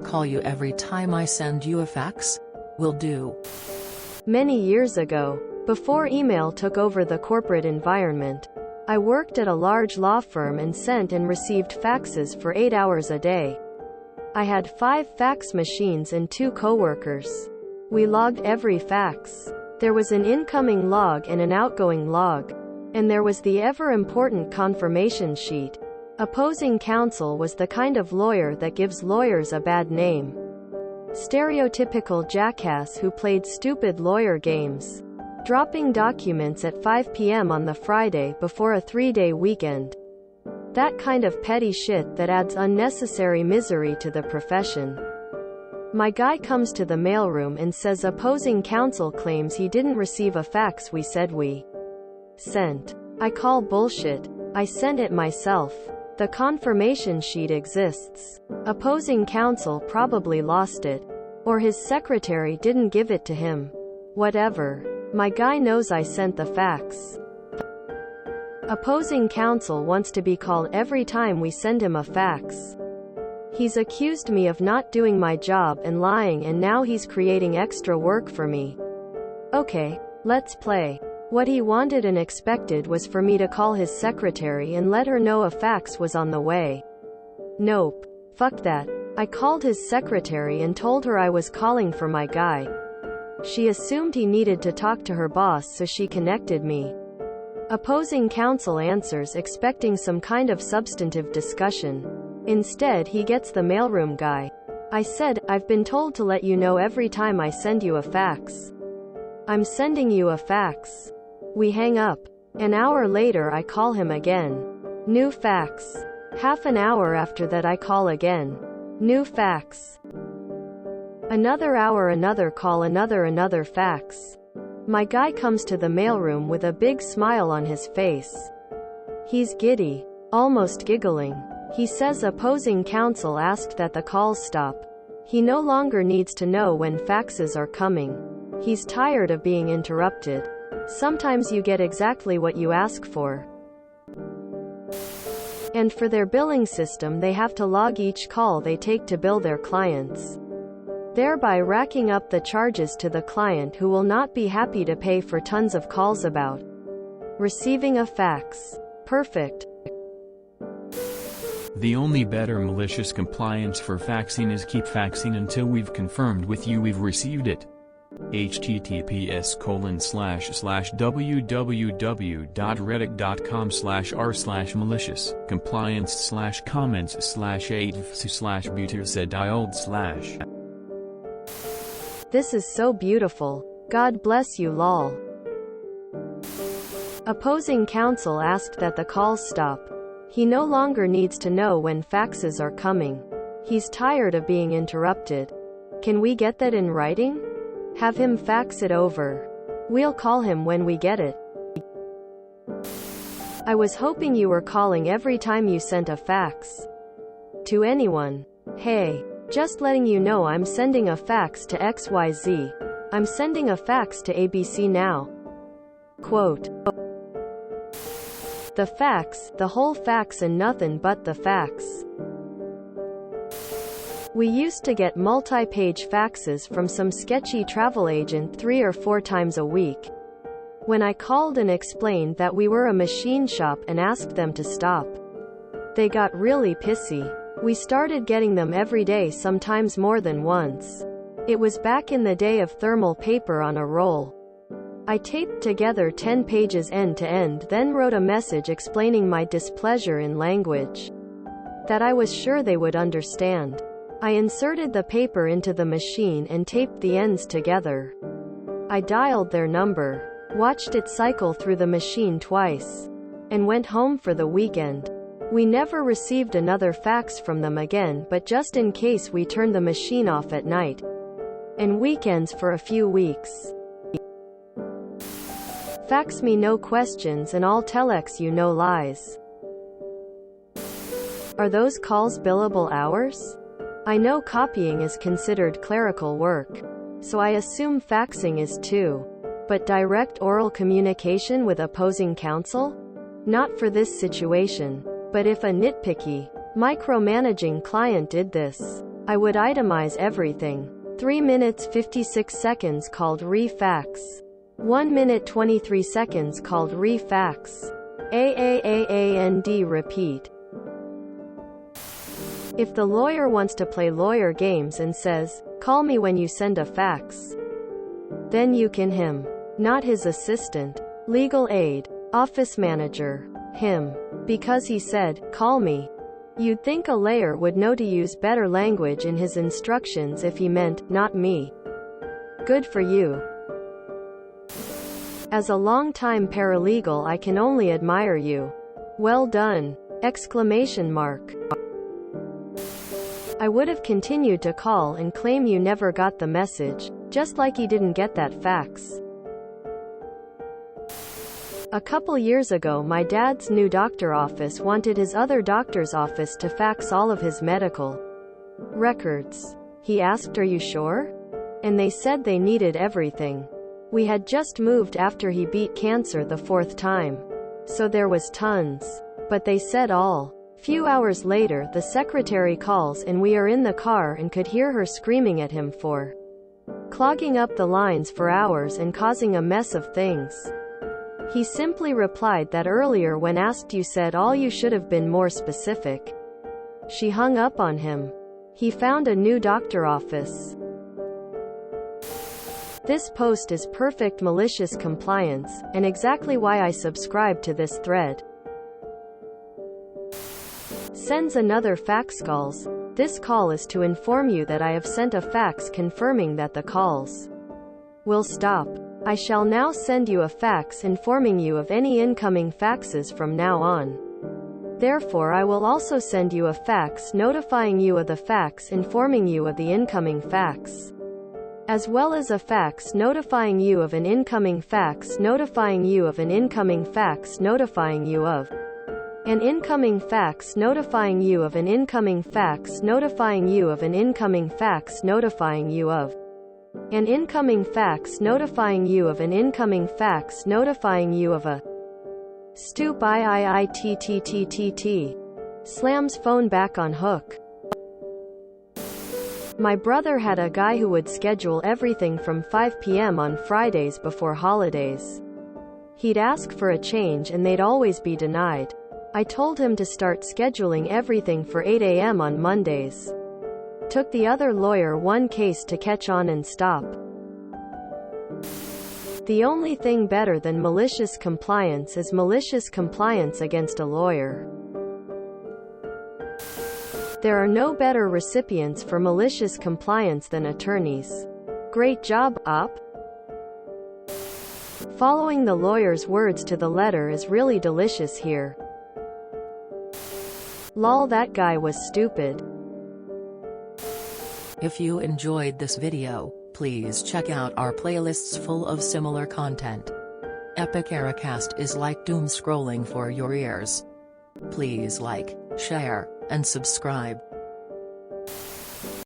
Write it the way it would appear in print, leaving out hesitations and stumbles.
call you every time I send you a fax? Will do. Many years ago, before email took over the corporate environment, I worked at a large law firm and sent and received faxes for 8 hours a day. I had 5 fax machines and 2 coworkers. We logged every fax. There was an incoming log and an outgoing log. And there was the ever-important confirmation sheet. Opposing counsel was the kind of lawyer that gives lawyers a bad name. Stereotypical jackass who played stupid lawyer games. Dropping documents at 5 p.m. on the Friday before a 3-day weekend. That kind of petty shit that adds unnecessary misery to the profession. My guy comes to the mailroom and says opposing counsel claims he didn't receive a fax we said we sent. I call bullshit. I sent it myself. The confirmation sheet exists. Opposing counsel probably lost it. Or his secretary didn't give it to him. Whatever. My guy knows I sent the fax. Opposing counsel wants to be called every time we send him a fax. He's accused me of not doing my job and lying, and now he's creating extra work for me. Okay, let's play. What he wanted and expected was for me to call his secretary and let her know a fax was on the way. Nope. Fuck that. I called his secretary and told her I was calling for my guy. She assumed he needed to talk to her boss, so she connected me. Opposing counsel answers expecting some kind of substantive discussion. Instead, he gets the mailroom guy. I said, I've been told to let you know every time I send you a fax. I'm sending you a fax. We hang up. An hour later I call him again. New fax. Half an hour after that I call again. New fax. Another hour, another call, another fax. My guy comes to the mailroom with a big smile on his face. He's giddy. Almost giggling. He says opposing counsel asked that the calls stop. He no longer needs to know when faxes are coming. He's tired of being interrupted. Sometimes you get exactly what you ask for. And for their billing system they have to log each call they take to bill their clients, thereby racking up the charges to the client, who will not be happy to pay for tons of calls about receiving a fax. Perfect. The only better malicious compliance for faxing is keep faxing until we've confirmed with you we've received it. https://www.reddit.com/r/malicious compliance/comments/8/buters/dialed/. This is so beautiful. God bless you lol. Opposing counsel asked that the calls stop. He no longer needs to know when faxes are coming. He's tired of being interrupted. Can we get that in writing? Have him fax it over. We'll call him when we get it. I was hoping you were calling every time you sent a fax. To anyone. Hey. Just letting you know I'm sending a fax to XYZ. I'm sending a fax to ABC now. Quote. The fax, the whole fax and nothing but the fax. We used to get multi-page faxes from some sketchy travel agent 3 or 4 times a week. When I called and explained that we were a machine shop and asked them to stop, they got really pissy. We started getting them every day, sometimes more than once. It was back in the day of thermal paper on a roll. I taped together 10 pages end to end, then wrote a message explaining my displeasure in language that I was sure they would understand. I inserted the paper into the machine and taped the ends together. I dialed their number, watched it cycle through the machine twice, and went home for the weekend. We never received another fax from them again, but just in case we turned the machine off at night and weekends for a few weeks. Fax me no questions and I'll telex you no lies. Are those calls billable hours? I know copying is considered clerical work, so I assume faxing is too. But direct oral communication with opposing counsel? Not for this situation. But if a nitpicky, micromanaging client did this, I would itemize everything. 3 minutes 56 seconds called re-fax. 1 minute 23 seconds called re-fax. AAAAND repeat. If the lawyer wants to play lawyer games and says, "Call me when you send a fax," then you can him. Not his assistant, legal aid, office manager. Him. Because he said, "Call me." You'd think a lawyer would know to use better language in his instructions if he meant, "Not me." Good for you. As a long-time paralegal, I can only admire you. Well done! Exclamation mark. I would have continued to call and claim you never got the message, just like he didn't get that fax. A couple years ago, my dad's new doctor office wanted his other doctor's office to fax all of his medical records. He asked, "Are you sure?" And they said they needed everything. We had just moved after he beat cancer the 4th time. So there was tons. But they said all. Few hours later, the secretary calls and we are in the car and could hear her screaming at him for clogging up the lines for hours and causing a mess of things. He simply replied that earlier when asked you said all, you should have been more specific. She hung up on him. He found a new doctor office. This post is perfect malicious compliance, and exactly why I subscribe to this thread. Sends another fax calls. This call is to inform you that I have sent a fax confirming that the calls will stop. I shall now send you a fax informing you of any incoming faxes from now on. Therefore, I will also send you a fax notifying you of the fax informing you of the incoming fax, as well as a fax notifying you of an incoming fax notifying you of an incoming fax notifying you of an incoming fax notifying you of an incoming fax notifying you of an incoming fax notifying you of an incoming fax notifying you of an incoming fax notifying you of a stoop IIITTTTT. Slams phone back on hook. My brother had a guy who would schedule everything from 5 p.m. on Fridays before holidays. He'd ask for a change and they'd always be denied. I told him to start scheduling everything for 8 a.m. on Mondays. Took the other lawyer one case to catch on and stop. The only thing better than malicious compliance is malicious compliance against a lawyer. There are no better recipients for malicious compliance than attorneys. Great job, op. Following the lawyer's words to the letter is really delicious here. Lol, that guy was stupid. If you enjoyed this video, please check out our playlists full of similar content. Epic Eracast is like doom scrolling for your ears. Please like, share, and subscribe.